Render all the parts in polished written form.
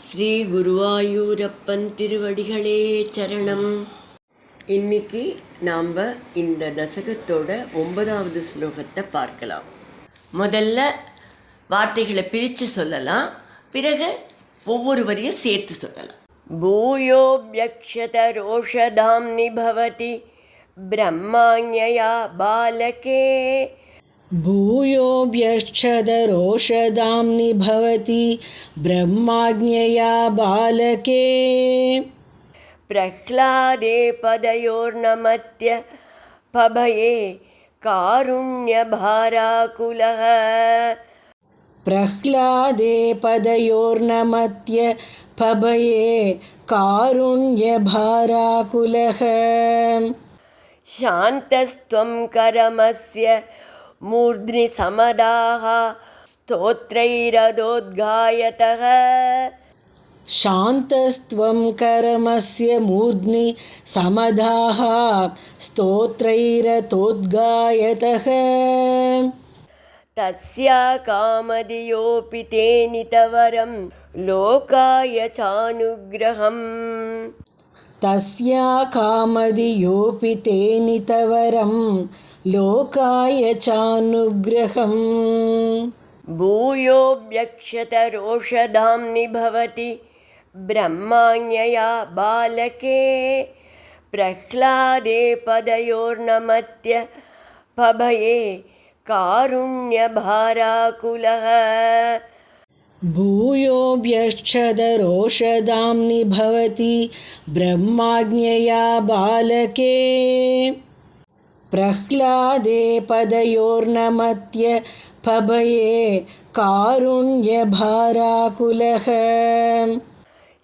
ஸ்ரீ குருவாயூரப்பன் திருவடிகளே சரணம். இன்னைக்கு நாம் இந்த தசகத்தோட 9வது ஸ்லோகத்தை பார்க்கலாம். முதல்ல வார்த்தைகளை பிரித்து சொல்லலாம், பிறகு ஒவ்வொரு வரியும் சேர்த்து சொல்லலாம். பூயோப்யக்ஷத ரோஷதாம் நிபவதி பிரம்மாண்யயா பாலகே. भूयोऽभ्यश्चदरोषधां निभवति ब्रह्माज्ञया बालके. प्रह्लादे पदयोर्नमत्य पभये कारुण्यभाराकुलः. प्रह्लादे पदयोर्नमत्य पभये कारुण्यभाराकुलः. शान्तस्त्वं करमस्य मूर्ध्नि समदाः स्तोत्रैरदोद्गायतः. शान्तस्त्वं करमस्य मूर्ध्नि समदाः स्तोत्रैरतोद्गायतः. तस्या कामधियोऽपि ते नितवरं लोकाय चानुग्रहम्. तस्या कामधियोऽपि ते नितवरं लोकाय चानुग्रहम्. भूयोऽभ्यक्षत रोषधां निभवति ब्रह्माण्यया बालके. प्रह्लादे पदयोर्नमत्य पभये कारुण्यभाराकुलः. भूयोऽभ्यश्चदरोषधां निभवति ब्रह्माज्ञया बालके. प्रह्लादे पदयोर्नमत्य पभये कारुण्यभाराकुलः.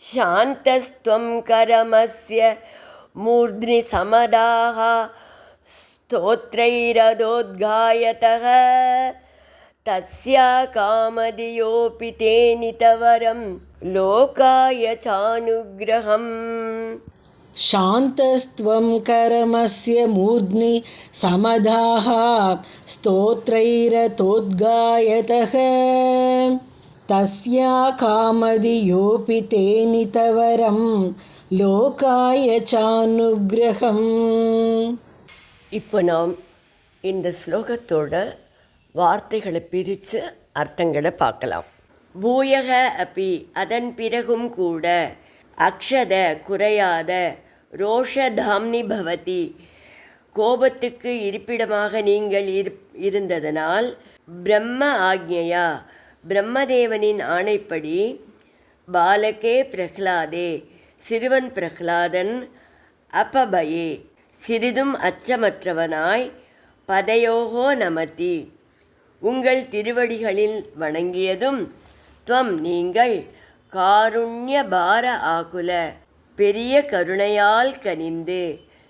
शान्तस्त्वं करमस्य मूर्ध्नि समदाः स्तोत्रैरदोद्गायतः. तस्या कामधियोऽपि ते नितवरं लोकाय चानुग्रहम्. शान्तस्त्वं करमस्य मूर्ध्नि समदाः स्तोत्रैरतोद्गायतः. तस्या कामधियोऽपि ते नितवरं लोकाय चानुग्रहम्. இப்போ நாம் இந்த ஸ்லோகத்தோட வார்த்தைகளை பிரித்து அர்த்தங்களை பார்க்கலாம். பூயக அப்பி அதன் பிறகும் கூட, அக்ஷத குறையாத, ரோஷதாம்னி பவதி கோபத்துக்கு இருப்பிடமாக நீங்கள் இருந்ததனால், பிரம்ம ஆக்ஞையா பிரம்மதேவனின் ஆணைப்படி, பாலகே பிரஹ்லாதே சிறுவன் பிரஹ்லாதன், அபபயே சிறிதும் அச்சமற்றவனாய், பதையோகோ நமதி உங்கள் திருவடிகளில் வணங்கியதும், துவம் நீங்கள், காருண்ய பார ஆகுல பெரிய கருணையால் கனிந்து,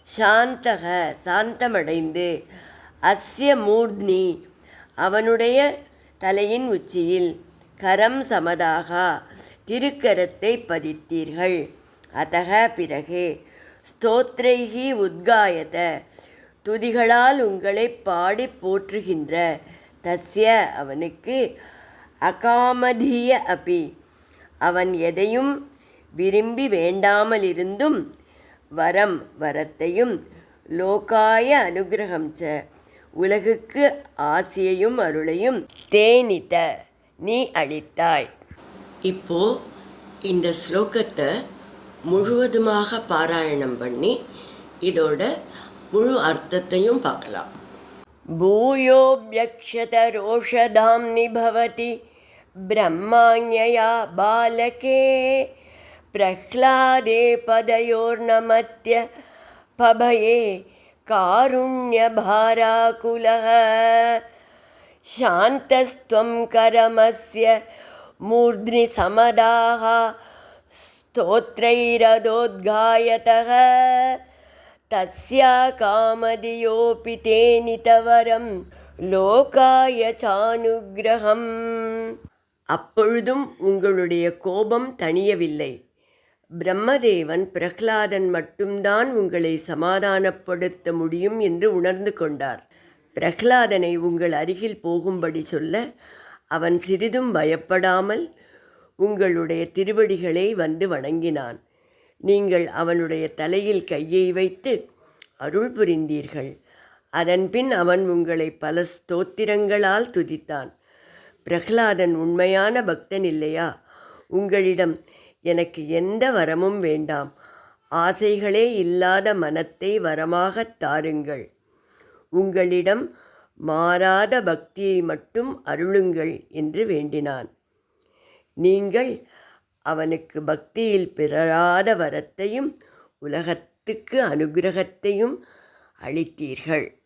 சாந்தக சாந்தமடைந்து, அஸ்ய மூர்த்னி அவனுடைய தலையின் உச்சியில், கரம் சமதாக திருக்கரத்தை பதித்தீர்கள். அதக பிறகு, ஸ்தோத்ரைஹி உத்காயத துதிகளால் உங்களை பாடி போற்றுகின்ற, தஸ்ய அவனுக்கு, அகாமதீய அபி அவன் எதையும் விரும்பி வேண்டாமலிருந்தும், வரம் வரத்தையும், லோகாய அனுகிரகம் ச உலகுக்கு ஆசியையும் அருளையும், தேனித நீ அளித்தாய். இப்போ இந்த ஸ்லோகத்தை முழுவதுமாக பாராயணம் பண்ணி இதோட முழு அர்த்தத்தையும் பார்க்கலாம். பூயோப்யக்ஷத ரோஷதாம் நிபவதி பிரம்மாண்யயா பாலகே. பிரஹ்லாதே பதயோர்நமத்ய பபயே காருண்யபாராகுலः. சாந்தஸ்த்வம் கரமஸ்ய மூர்த்னி சமதாः स्तोत्रैरदोद्गायतः. तस्या कामधियोऽपि ते नितवरं लोकाय चानुग्रहम्. அப்பொழுதும் உங்களுடைய கோபம் தணியவில்லை. பிரம்மதேவன் பிரஹ்லாதன் மட்டும்தான் உங்களை சமாதானப்படுத்த முடியும் என்று உணர்ந்து கொண்டார். பிரஹ்லாதனை உங்கள் அருகில் போகும்படி சொல்ல அவன் சிறிதும் பயப்படாமல் உங்களுடைய திருவடிகளை வந்து வணங்கினான். நீங்கள் அவனுடைய தலையில் கையை வைத்து அருள் புரிந்தீர்கள். அதன்பின் அவன் உங்களை பல ஸ்தோத்திரங்களால் துதித்தான். பிரகலாதன் உண்மையான பக்தன் இல்லையா? உங்களிடம் எனக்கு எந்த வரமும் வேண்டாம், ஆசைகளே இல்லாத மனத்தை வரமாகத் தாருங்கள். உங்களிடம் மாறாத பக்தியை மட்டும் அருளுங்கள் என்று வேண்டினான். நீங்கள் அவனுக்கு பக்தியில் பிறராத வரத்தையும் உலகத்துக்கு அனுகிரகத்தையும் அளித்தீர்கள்.